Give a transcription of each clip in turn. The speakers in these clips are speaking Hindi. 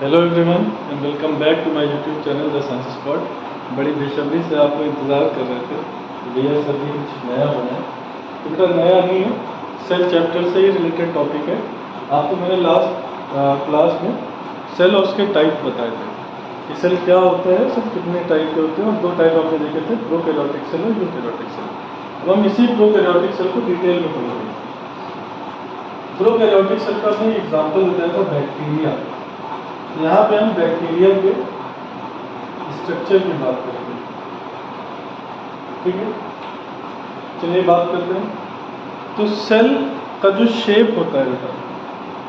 Hello everyone and welcome back to my YouTube channel the science spot. बड़ी बेसब्री से आपको इंतज़ार कर रहे थे कि भैया सर भी कुछ नया बनाए। तो बेटा नया नहीं है, सेल चैप्टर से ही रिलेटेड टॉपिक है। आपको मैंने लास्ट क्लास में सेल और उसके टाइप बताए थे कि सेल क्या होता है, सेल कितने टाइप के होते हैं, और दो टाइप आपने देखे थे, प्रोकैरियोटिक सेल और यूकैरियोटिक सेल। अब हम इसी प्रोकैरियोटिक सेल को डिटेल में पढ़ेंगे। प्रोकैरियोटिक सेल का हमने एग्जाम्पल बताया था बैक्टीरिया। यहाँ पे हम बैक्टीरिया के स्ट्रक्चर की बात करेंगे, ठीक है। चलिए बात करते हैं। तो सेल का जो शेप होता है बेटा,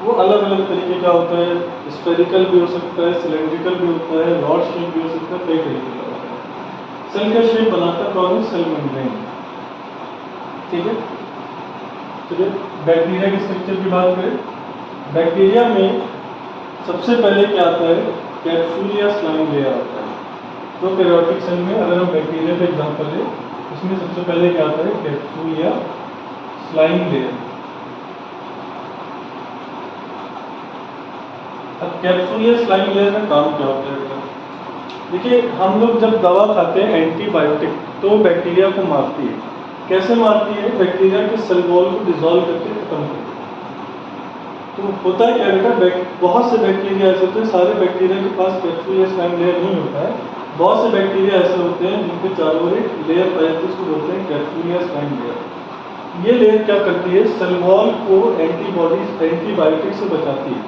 वो अलग अलग तरीके का होता है। स्फेरिकल भी हो सकता है, सिलेंड्रिकल भी होता है, रॉड शेप भी हो सकता है, कई तरीके का होता है। सेल का शेप बनाता कौन है? सेल मेम्ब्रेन, ठीक है। चलिए बैक्टीरिया के स्ट्रक्चर की बात करें। बैक्टीरिया में सबसे पहले क्या आता है? कैप्सूल या स्लाइम लेयर आता है। प्रोकैरियोटिक सेल में अगर हम बैक्टीरिया का एग्जांपल लें, उसमें सबसे पहले क्या आता है? कैप्सूल या स्लाइम लेयर। अब कैप्सूल या स्लाइम लेयर में काम क्या होता है? देखिए, हम लोग जब दवा खाते हैं एंटीबायोटिक, तो बैक्टीरिया को मारती है। कैसे मारती है? बैक्टीरिया के सेल वॉल को डिसॉल्व करके खत्म करती है। तो होता है क्या बेटा, बहुत से बैक्टीरिया ऐसे होते हैं, सारे बैक्टीरिया के पास कैप्सूल या स्लाइम लेयर नहीं होता है। बहुत से बैक्टीरिया ऐसे होते हैं जिनके चारों ओर एक लेयर पाई जाती है, उसको बोलते हैं कैप्सूल या स्लाइम लेयर। ये लेयर क्या करती है? सेल वॉल को एंटीबायोटिक से बचाती है।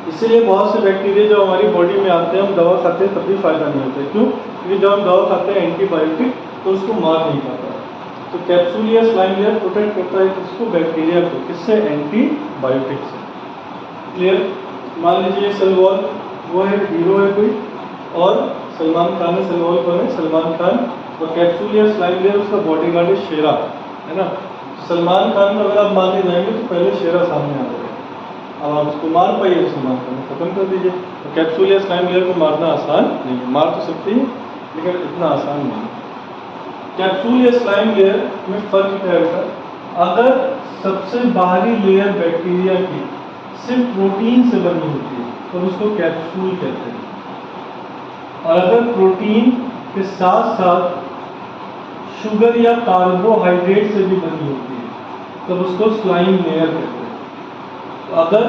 इसीलिए बहुत से बैक्टीरिया जो हमारी बॉडी में आते हैं, हम दवा खाते हैं तब भी फायदा नहीं होता है। क्यों? क्योंकि जब हम दवा खाते हैं एंटीबायोटिक, तो उसको मार नहीं पाता। तो कैप्सूल या स्लाइम लेयर प्रोटेक्ट करता है किसको? बैक्टीरिया को। किससे? एंटीबायोटिक से। क्लियर? मान लीजिए सेल वॉल, वो है हीरो है कोई, और सलमान खान है। सेल वॉल कौन है? सलमान खान। और कैप्सूल या स्लाइम लेयर उसका बॉडीगार्ड है, शेरा, है ना। सलमान खान को अगर आप मारने जाएंगे तो पहले शेरा सामने आ जाएगा। अब आप उसको मार पाइए तो सलमान खान को खत्म कर दीजिए। तो कैप्सूल या स्लाइम लेयर को मारना आसान नहीं है। मार तो सकती है लेकिन इतना आसान नहीं है। कैप्सूल या स्लाइम लेयर में फर्क क्या है? अगर सबसे बाहरी लेयर बैक्टीरिया की सिर्फ प्रोटीन से बनी होती है तो उसको कैप्सूल कहते हैं, और अगर प्रोटीन के साथ साथ शुगर या कार्बोहाइड्रेट से भी बनी होती है तब उसको स्लाइम लेयर कहते हैं। तो अगर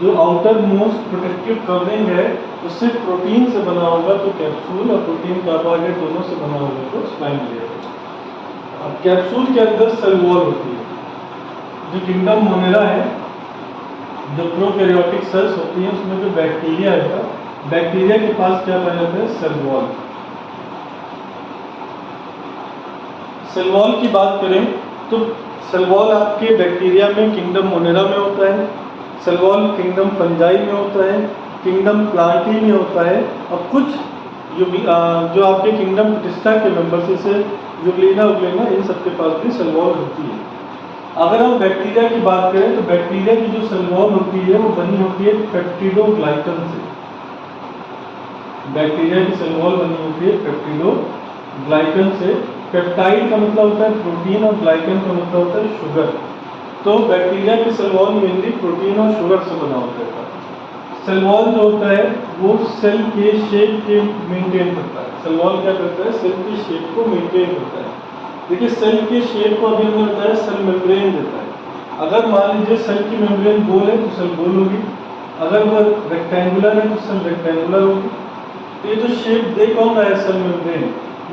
जो आउटर मोस्ट प्रोटेक्टिव कवरिंग है वो सिर्फ प्रोटीन से बना होगा तो कैप्सूल, और प्रोटीन कार्बोहाइड्रेट दोनों से बना होगा तो स्लाइम लेयर। अब कैप्सूल के अंदर सेल वॉल होती है। जो किंगडम मोनेरा है, जो प्रोकैरियोटिक सेल्स होती हैं, उसमें जो बैक्टीरिया है, बैक्टीरिया के पास क्या पाया जाता है? Cell wall. सेल वॉल की बात करें तो सेल वॉल आपके बैक्टीरिया में किंगडम मोनेरा में होता है, सेल वॉल किंगडम फंजाई में होता है, किंगडम प्लांटी में होता है, और कुछ जो आपके किंगडम प्रोटिस्टा के मेंबर्स जैसे यूग्लिना उग्लिना, इन सबके पास भी सेल वॉल होती है। अगर हम बैक्टीरिया की बात करें तो बैक्टीरिया की जो सेल वॉल होती है वो बनी होती है पेप्टिडोग्लाइकन से। बैक्टीरिया की सेल वॉल बनी होती है पेप्टिडोग्लाइकन से। पेप्टाइड का मतलब होता है प्रोटीन, और ग्लाइकन का मतलब होता है शुगर। तो बैक्टीरिया की सेल वॉल मेनली प्रोटीन और शुगर से बना होता है। सेल वॉल जो होता है वो सेल के शेप के मेंटेन करता है। सेल वॉल क्या करता है? सेल के शेप को मेंटेन करता है। देखिए, सेल के शेप को अभी हमने बताया सेल मेम्ब्रेन देता है। अगर मान लीजिए सेल की मेम्ब्रेन गोल है तो सेल गोल होगी, अगर वो रेक्टेंगुलर है तो सेल रेक्टेंगुलर होगी। तो ये जो शेप दे कौन रहा है? Cell membrane.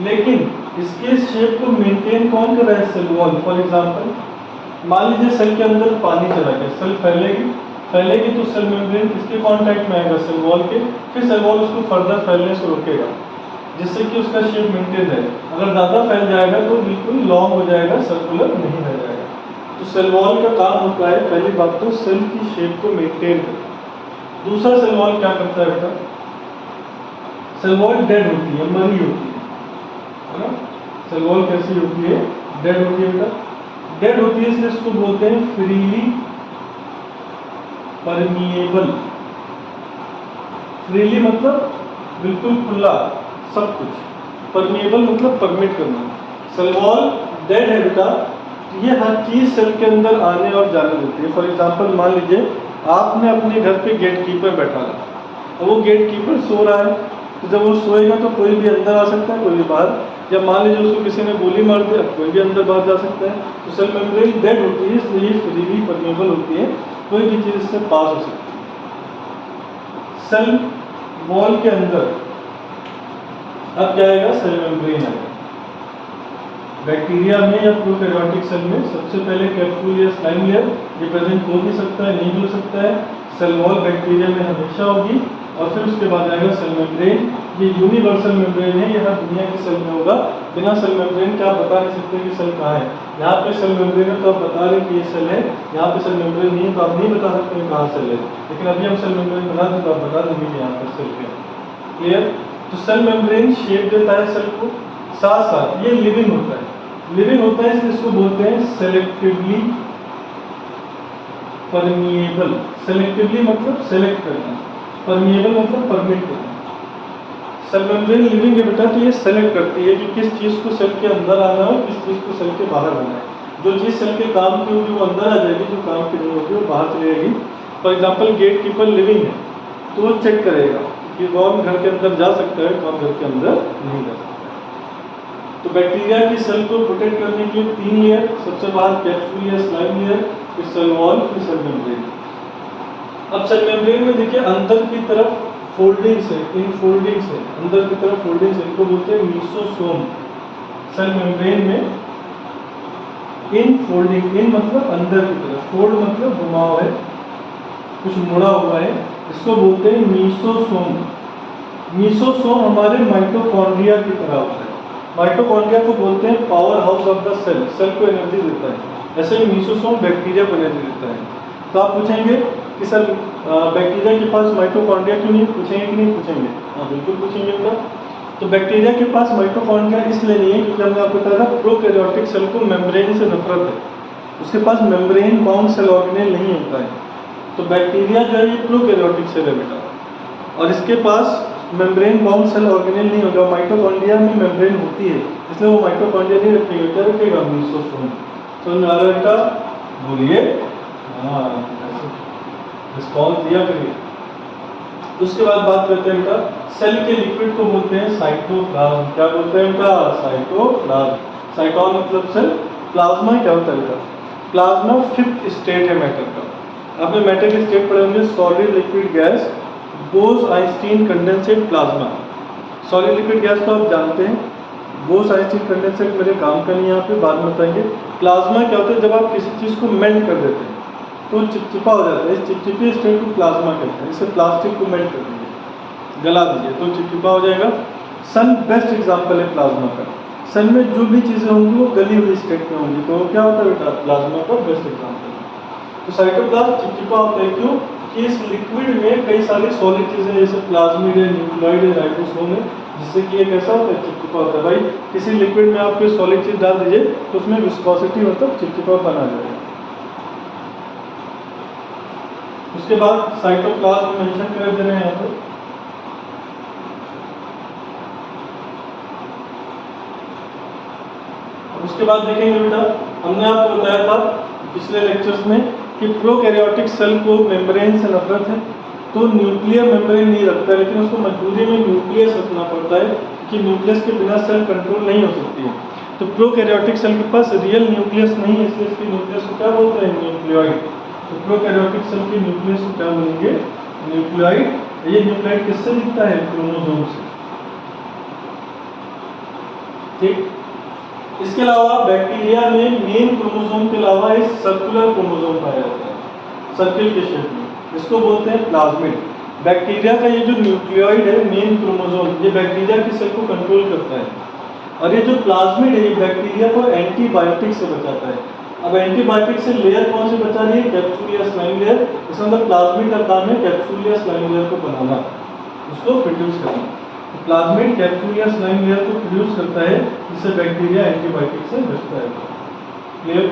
लेकिन इसके शेप को मेंटेन कौन कर रहा है? Cell wall. फॉर एग्जाम्पल, मान लीजिए सेल के अंदर पानी चला गया, सेल फैलेगी तो सेल मेम्ब्रेन किसके कांटेक्ट में आएगा? सेल वॉल के। फिर सेल वॉल उसको फर्दर फैलने से रोकेगा जिससे कि उसका शेप मेंटेन रहे। अगर ज़्यादा फैल जाएगा तो बिल्कुल लॉन्ग हो जाएगा, सर्कुलर नहीं रह जाएगा। तो सेल वॉल का काम होता है पहली बात तो सेल की शेप को मेंटेन करना। दूसरा सेल वॉल क्या करता है बेटा? सेल वॉल डेड होती है, मरी होती है ना। सेल वॉल कैसी होती है? डेड होती है बेटा। डेड होती है इसलिए इसको बोलते हैं फ्रीली परमिएबल। फ्रीली मतलब बिल्कुल खुला सब कुछ, परमिएबल मतलब परमिट करना। सेल वॉल डेड है बेटा, ये हर चीज सेल के अंदर आने और जाने देती है। फॉर एग्जांपल मान लीजिए आपने अपने घर पे गेट कीपर बैठा रहा, और वो गेट कीपर सो रहा है, तो जब वो सोएगा तो कोई भी अंदर आ सकता है, कोई भी बाहर, या मान लीजिए उसको किसी ने गोली मार दी, अब कोई भी अंदर बाहर जा सकता है। तो सेल मेम्ब्रेन डेड होती है, इसलिए फ्रीली परमेबल होती है, कोई भी चीज़ इससे पास हो सकती है। सेल वॉल के अंदर अब क्या आएगा, सेल मेम्ब्रेन आएगा। बैक्टीरिया में या प्रोकैरियोटिक सेल में सबसे पहले कैप्सूल या स्लाइम लेयर, ये प्रेजेंट हो भी सकता है, नहीं भी हो सकता है। सेल वॉल बैक्टीरिया में हमेशा होगी, और फिर उसके बाद आएगा सेल मेम्ब्रेन। ये यूनिवर्सल मेम्ब्रेन है, ये हर दुनिया के सेल में होगा। बिना सेल मेम्ब्रेन के आप बता नहीं सकते कि सेल कहाँ है। यहाँ पे सेल मेम्ब्रेन है तो आप बता रहे कि ये सेल है, यहाँ पे सेल मेम्ब्रेन नहीं है तो आप नहीं बता सकते कहाँ सेल है। लेकिन अभी हम सेल मेम्ब्रेन बना दें तो आप बता देंगे कि यहाँ पर सेल है। क्लियर? तो सेल मेम्ब्रेन शेप देता है सेल को, साथ साथ ये लिविंग होता है। लिविंग होता है इसलिए इसको बोलते हैं सेलेक्टिवली परमिएबल। सेलेक्टिवली मतलब सेलेक्ट करना, परमिएबल मतलब परमिट करना। सेल मेम्ब्रेन लिविंग है बेटा, तो ये सेलेक्ट करती है कि किस चीज़ को सेल के अंदर आना है और किस चीज़ को सेल के बाहर आना है। जो चीज़ सेल के काम की होगी वो अंदर आ जाएगी, जो काम की नहीं होगी वो बाहर चली जाएगी। For example gate keeper living है तो वो चेक करेगा कि कौन घर के अंदर जा सकता है, कौन घर के अंदर नहीं जा सकता। तो बैक्टीरिया की सेल को प्रोटेक्ट करने के लिए 3 लेयर, सबसे बाहर कैप्सूल या स्लाइम लेयर, फिर सेल वॉल, फिर सेल मेम्ब्रेन। अब सेल मेम्ब्रेन में देखिए अंदर की तरफ फोल्डिंग्स है, इन फोल्डिंग्स है, अंदर की तरफ फोल्डिंग्स है, इनको बोलते हैं मीसोसोम। सेल मेम्ब्रेन में इन फोल्डिंग, इन मतलब अंदर की तरफ, फोल्ड मतलब घुमाव है, कुछ मुड़ा हुआ है, इसको बोलते हैं मीसोसोम। मीसोसोम हमारे माइटोकॉन्ड्रिया की तरह होता है। माइटोकॉन्ड्रिया को बोलते हैं power house of the cell, cell को एनर्जी देता है। ऐसे ही मीसोसोम बैक्टीरिया को एनर्जी देता है। तो आप पूछेंगे कि सर बैक्टीरिया के पास माइटोकॉन्ड्रिया क्यों नहीं, पूछेंगे कि नहीं पूछेंगे? हाँ बिल्कुल पूछेंगे बेटा। तो बैक्टीरिया के पास माइटोकॉन्ड्रिया इसलिए नहीं है क्योंकि हमने आपको बताया था प्रोकैरियोटिक सेल को मेम्ब्रेन से नफरत है, उसके पास मेम्ब्रेन बाउंड सेल ऑर्गेनेल नहीं होता है। तो बैक्टीरिया जो है ये प्रोकैरियोटिक सेल है बेटा, और इसके पास मेम्ब्रेन बाउंड सेल ऑर्गेनेल नहीं होगा। माइटोकॉन्ड्रिया में मेम्ब्रेन होती है, इसलिए वो माइटोकॉन्ड्रिया नहीं रखेगा, क्या रखेगा? मीसोसोम। समझ में आ रहा है बेटा? बोलिए हाँ, रिस्पॉन्स दिया करिए। उसके बाद बात करते हैं बेटा, सेल के लिक्विड को बोलते हैं साइटोप्लाज्म। क्या बोलते हैं बेटा? साइटोप्लाज्म। साइटोन मतलब सेल, प्लाज्मा क्या होता है बेटा? प्लाज्मा 5th स्टेट है मैटर का। आपने मैटर के स्टेट पढ़े होंगे, solid, liquid, gas, Bose-Einstein condensate, plasma. Solid liquid gas तो आप जानते हैं, बोस-आइंस्टीन कंडेंसेट मेरे काम का नहीं, यहाँ पे बाद में बताएंगे। प्लाज्मा क्या होता है? जब आप किसी चीज़ को मेल्ट कर देते हैं तो चिपचिपा हो जाता है, इस चिपचिपी स्टेट को प्लाज्मा कहते हैं। इसे प्लास्टिक को मेल्ट कर दीजिए, गला दीजिए तो चिपचिपा हो जाएगा। सन बेस्ट एग्जाम्पल है प्लाज्मा का। सन में जो भी चीज़ें होंगी वो गली हुई स्टेट में होंगी, तो क्या होता है बेटा? प्लाज्मा का बेस्ट एग्जाम्पल। तो साइटोप्लाज्म चिपचिपा होता है, क्यों? कि इस लिक्विड में कई सारी सॉलिड चीज़ें जैसे प्लाज्मिड है, न्यूक्लियोइड है, राइबोसोम है, जिससे कि ये कैसा होता है? चिपचिपा होता है। भाई किसी लिक्विड में आप कोई सॉलिड चीज़ डाल दीजिए तो उसमें विस्कोसिटी मतलब चिपचिपापन आ जाएगा। उसके बाद साइटोप्लाज्म मेंशन कर दे रहे हैं यहाँ पर। उसके बाद देखेंगे बेटा, हमने आपको बताया था पिछले लेक्चर्स में कि प्रोकैरियोटिक सेल को मेम्ब्रेन से नफरत है, तो न्यूक्लियर मेम्ब्रेन नहीं रखता है, लेकिन उसको मजबूरी में न्यूक्लियस रखना पड़ता है कि न्यूक्लियस के बिना सेल कंट्रोल नहीं हो सकती है। तो प्रोकैरियोटिक सेल के पास रियल न्यूक्लियस नहीं है, इसलिए इसके न्यूक्लियस को क्या बोलते हैं? न्यूक्लियोइड। तो प्रोकैरियोटिक सेल के न्यूक्लियस को क्या बोलेंगे? न्यूक्लियोइड। ये न्यूक्लियोइड किससे दिखता है? क्रोमोसोम से। ठीक। इसके अलावा बैक्टीरिया में मेन क्रोमोसोम के अलावा एक सर्कुलर क्रोमोसोम पाया जाता है, सर्किल के शेप में, इसको बोलते हैं प्लाज्मिड। बैक्टीरिया का ये जो न्यूक्लियोइड है, मेन क्रोमोसोम, ये बैक्टीरिया की सेल को कंट्रोल करता है, और ये जो प्लाज्मिड है ये बैक्टीरिया को एंटीबायोटिक से बचाता है। अब एंटीबायोटिक से लेयर कौन से बचा रही है? कैप्सूल या स्लाइम लेयर। इसके अंदर प्लाज्मिड का काम है कैप्सूल या स्लाइम लेयर को बनाना, उसको प्रोड्यूस करना। तो प्लाज्मिड कैप्सूल या स्लाइम लेयर को प्रोड्यूस करता है, जिससे बैक्टीरिया एंटीबायोटिक से बचता है। क्लियर?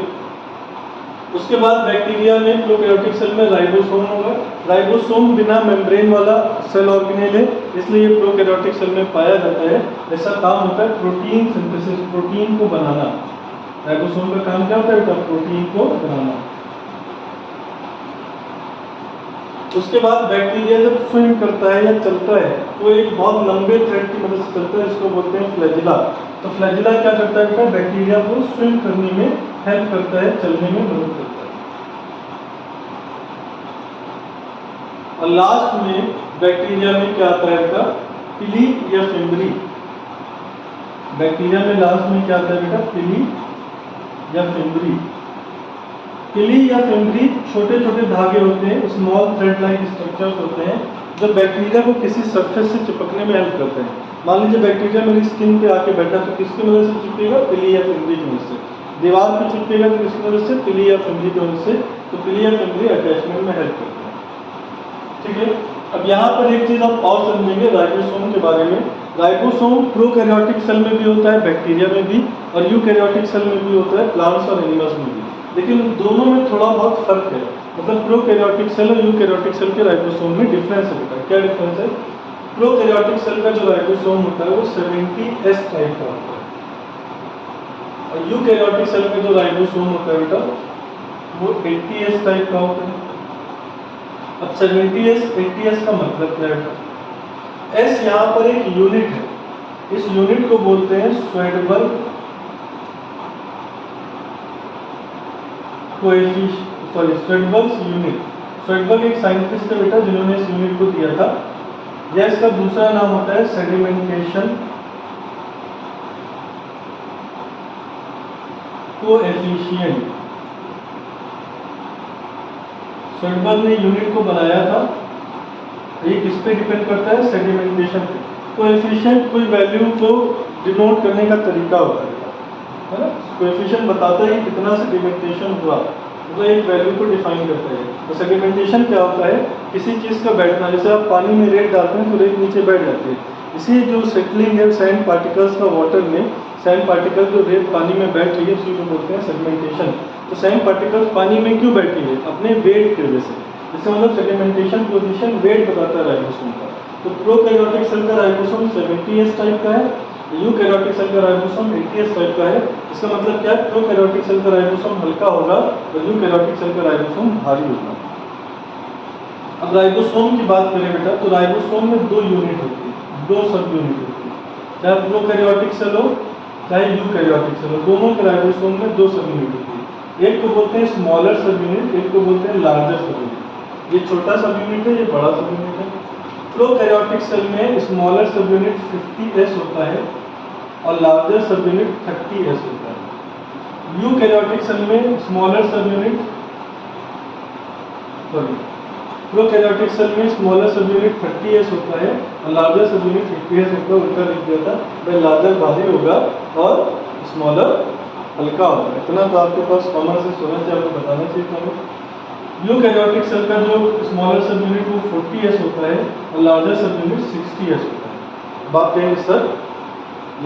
उसके बाद बैक्टीरिया में प्रोकैरियोटिक सेल में राइबोसोम होगा। राइबोसोम बिना मेम्ब्रेन वाला सेल ऑर्गेनेल है, इसलिए ये प्रोकैरियोटिक सेल में पाया जाता है। ऐसा काम होता है प्रोटीन सिंथेसिस, प्रोटीन को बनाना। राइबोसोम का काम क्या होता है बेटा? प्रोटीन को बनाना। उसके बाद बैक्टीरिया जब स्विम करता है या चलता है तो एक बहुत लंबे थ्रेड की मदद से चलता है, इसको बोलते हैं फ्लैजिला। तो फ्लैजिला क्या करता है बेटा, बैक्टीरिया को स्विम करने में हेल्प करता है, चलने में मदद करता है। और लास्ट में बैक्टीरिया में क्या आता है बेटा, पिली या फिम्बरी। बैक्टीरिया में लास्ट में क्या आता है बेटा, पिली या फिम्बरी। पिली या फिम्बरी छोटे छोटे धागे होते हैं, स्मॉल थ्रेड लाइक स्ट्रक्चर्स होते हैं, जो बैक्टीरिया को किसी सरफेस से चिपकने में हेल्प करते हैं। मान लीजिए बैक्टीरिया मेरी स्किन पे आके बैठा तो किसकी मदद से चिपकेगा, पिली या फिम्बरी की मदद से। दीवार पे चिपकेगा तो किसकी मदद से, पिली या फिम्बरी की मदद से। तो पिली या फिम्बरी अटैचमेंट में हेल्प करते हैं। ठीक है, अब यहाँ पर एक चीज आप और समझेंगे राइबोसोम के बारे में। राइबोसोम प्रोकैरियोटिक सेल में भी होता है, बैक्टीरिया में भी, और यूकैरियोटिक सेल में भी होता है, प्लांट्स और एनिमल्स में भी। लेकिन दोनों में थोड़ा बहुत फर्क है, मतलब प्रोकैरियोटिक सेल और यूकैरियोटिक सेल के राइबोसोम में डिफरेंस है। क्या डिफरेंस है, प्रोकैरियोटिक सेल का जो राइबोसोम होता है वो 70S टाइप का होता है, और यूकैरियोटिक सेल का जो राइबोसोम होता है बेटा वो 80S टाइप का होता है। अब 70S 80S का मतलब क्या है, S यहाँ पर एक यूनिट है, इस यूनिट को बोलते हैं स्वेडबर्ग स्वेडबर्ग यूनिट। स्वेडबर्ग एक साइंटिस्ट है बेटा जिन्होंने इस यूनिट को दिया था। यह इसका दूसरा नाम होता है सेडिमेंटेशन कोएफिशिएंट। स्वेडबर्ग ने यूनिट को बनाया था, ये किस पे डिपेंड करता है, सेडिमेंटेशन पे। कोएफिशिएंट कोई वैल्यू को डिनोट करने का तरीका होता है ना। कोएफिशिएंट बताता है कितना सेडिमेंटेशन हुआ, तो एक वैल्यू को डिफाइन करता है। तो सेडिमेंटेशन क्या होता है, किसी चीज़ का बैठना, जैसे आप पानी में रेत डालते हैं तो रेत नीचे बैठ जाती है। इसी जो सेटलिंग है सैंड पार्टिकल्स का वाटर में, सैंड पार्टिकल जो रेत पानी में बैठ रही है उसी को बोलते हैं सेडिमेंटेशन। तो सैंड पार्टिकल्स पानी में क्यों बैठी है, अपने वेट की वजह से। इसका मतलब सेडिमेंटेशन पोजीशन वेट बताता है राइबोसोम का। तो प्रोकैरियोटिक सेल का राइबोसोम 70S टाइप का है, यूकैरियोटिक सेल का राइबोसोम 80S टाइप का है। इसका मतलब क्या है, प्रोकैरियोटिक सेल का राइबोसोम हल्का होगा और यूकैरियोटिक सेल का राइबोसोम भारी होगा। अब राइबोसोम की बात करें बेटा, तो राइबोसोम में दो यूनिट होती है, दो सब यूनिट होती है, चाहे प्रोकैरियोटिक सेल हो चाहे यूकैरियोटिक सेल हो, दोनों के राइबोसोम में दो सब यूनिट होती है। एक को बोलते हैं स्मॉलर सब यूनिट, एक को बोलते हैं लार्जर सब यूनिट। ये छोटा सब यूनिट है, ये बड़ा सब यूनिट है। प्रोकैरियोटिक सेल में स्मॉलर सब यूनिट 50S होता है और लार्जर सब यूनिट 30S होता है। यूकैरियोटिक सेल में smaller sub unit prokaryotic cell में स्मॉलर सब यूनिट 30S होता है और लार्जर सब यूनिट 50S होता है। उल्टा लिख दिया था, भाई लार्जर भारी होगा और स्मॉलर हल्का होगा। इतना तो आपके पास कॉमन सेंस होना चाहिए, आपको बताना चाहिए था। यूकैरियोटिक सेल का जो स्मॉलर सब यूनिट वो 40S होता है और लार्जर सब यूनिट 60S होता है। बात कहेंगे सर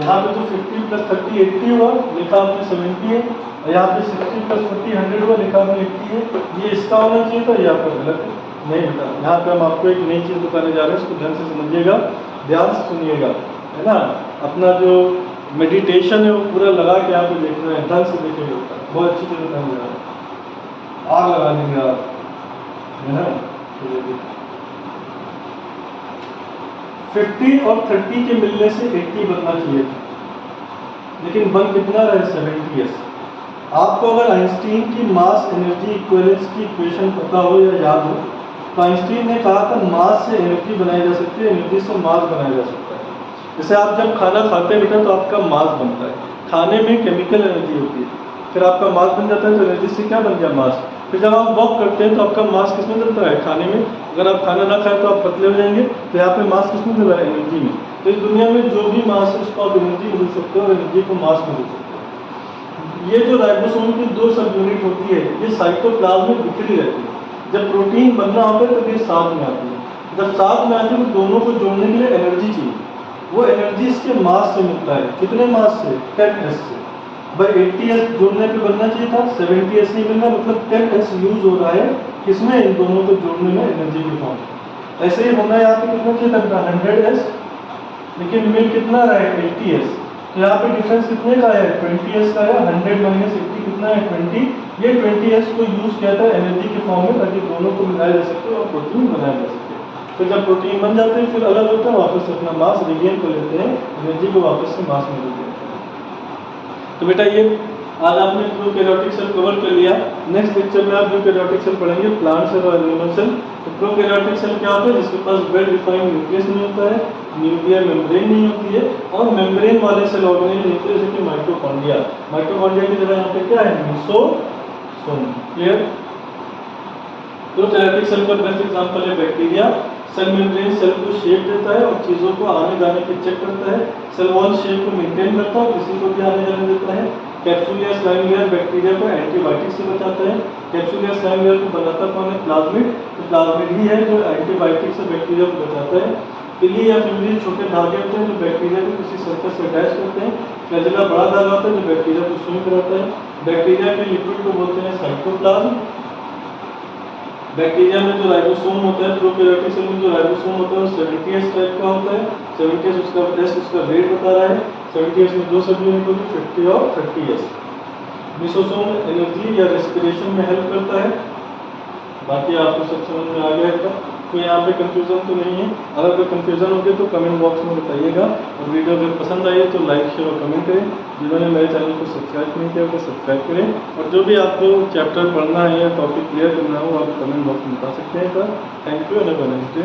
यहाँ पे जो 50 + 30 80 हुआ, लिखा आपने 70 है, और यहाँ पे 60 + 40 100 हुआ, लिखा आपने 80 है। ये इसका होना चाहिए था, ये आपका गलत है। नहीं बेटा, यहाँ पे हम आपको एक नई चीज़ बताने जा रहे हैं, इसको ध्यान से समझिएगा, ध्यान से सुनिएगा, है ना। अपना जो मेडिटेशन है वो पूरा लगा के यहाँ पे देखना है, ढंग से देखिएगा, बहुत अच्छी चीज़ बताने जा रहे हैं। आग लगा देंगे आप, है ना। 50 और 30 के मिलने से 80 बनना चाहिए था, लेकिन बन कितना रहा है, 70S। आपको अगर आइंस्टीन की मास एनर्जी इक्विवेलेंस की इक्वेशन पता हो या याद हो, तो आइंस्टीन ने कहा था मास से एनर्जी बनाई जा सकती है, एनर्जी से मास बनाया जा सकता है। जैसे आप जब खाना खाते हैं बेटा तो आपका मास बनता है, खाने में केमिकल एनर्जी होती है, फिर आपका मास बन जाता है, तो एनर्जी से क्या बन गया, मास। फिर जब आप वॉक करते हैं तो आपका मास किसमें चलता है, खाने में। अगर आप खाना ना खाएं तो आप पतले हो जाएंगे, तो यहाँ पे मास किसमें चल रहा है, एनर्जी में। तो इस दुनिया में जो भी मास है उसको आप एनर्जी बदल सकते हो और एनर्जी को मास में बदल सकते हो। ये जो राइबोसोम की दो सब यूनिट होती है, ये साइटोप्लाज्म में बिखरी रहती है। जब प्रोटीन बनना होता है तो ये साथ में आती है, जब साथ में आती है तो दोनों को जोड़ने के लिए एनर्जी चाहिए। वो एनर्जी इसके मास से मिलता है, कितने मास से, 10S से। भाई 80S जोड़ने पे बनना चाहिए था, 70S नहीं मिलना, मतलब 10S यूज हो रहा है किसमें, इन दोनों को जोड़ने में एनर्जी के फॉर्म। ऐसे ही होना यहाँ पे कितना चाहिए था, 100S, लेकिन मिल कितना रहा है, 80S। तो यहाँ पे डिफरेंस कितने का है, 20s का है। 100 माइनस 80 कितना है, 20। ये 20s को यूज किया था एनर्जी के फॉर्म में, ताकि दोनों को मिलाया जा सके और प्रोटीन बनाया जा सके। फिर जब प्रोटीन बन जाते हैं फिर अलग होते हैं, वापस अपना मास रिगेन कर लेते हैं, एनर्जी को वापस से मास में देते हैं। तो बेटा ये आज आपने प्रोकैरियोटिक सेल कवर कर लिया। नेक्स्ट लेक्चर में आप यूकैरियोटिक सेल पढ़ेंगे, प्लांट सेल और एनिमल सेल। तो प्रोकैरियोटिक सेल क्या होता है, जिसके पास वेल डिफाइंड न्यूक्लियस नहीं होता है, न्यूक्लियर मेम्ब्रेन नहीं होती है, और मेम्ब्रेन वाले सेल ऑर्गेनेल नहीं होते, जैसे कि माइटोकॉन्ड्रिया। माइटोकॉन्ड्रिया की जगह यहाँ पे क्या है, मीसोसोम। क्लियर। प्रोकैरियोटिक सेल का बेस्ट एग्जांपल है बैक्टीरिया। सेल मेम्ब्रेन सेल को शेप देता है और चीजों को आने जाने की चेक करता है। सेल वॉल शेप को मेंटेन करता है, किसी को भी आने जाने देता है। कैप्सूल या स्लाइम लेयर बैक्टीरिया को एंटीबायोटिक से बचाता है। कैप्सूल या स्लाइम लेयर को बनाता कौन है, प्लाज्मिड। तो प्लाज्मिड ही है जो एंटीबायोटिक से बैक्टीरिया को बचाता है। पिली या फिब्रिल छोटे धागे होते हैं जो बैक्टीरिया को किसी सर्फेस से अटैच करते हैं। फ्लैजेला बड़ा धागा होता है जो बैक्टीरिया को स्विम कराता है। बैक्टीरिया के लिक्विड को बोलते हैं साइटोप्लाज्म। बैक्टीरिया में जो राइबोसोम होता है, प्रोकैरियोटिक सेल में जो राइबोसोम होता है वो 70s टाइप का होता है। 70s उसका रेट बता रहा है। 70s में 2 सब यूनिट होगी, 50 और 30s। मीसोसोम एनर्जी या रेस्पिरेशन में हेल्प करता है। बाकी आपको सब समझ में आ गया है। तो यहाँ पे कंफ्यूजन तो नहीं है। अगर कोई कंफ्यूजन हो गया तो कमेंट बॉक्स में बताइएगा। और वीडियो अगर पसंद आई तो लाइक शेयर और कमेंट करें। जिन्होंने मेरे चैनल को सब्सक्राइब नहीं किया तो सब्सक्राइब करें। और जो भी आपको चैप्टर पढ़ना है या टॉपिक क्लियर करना हो आप कमेंट बॉक्स में बता सकते हैं। Thank you and have a nice day.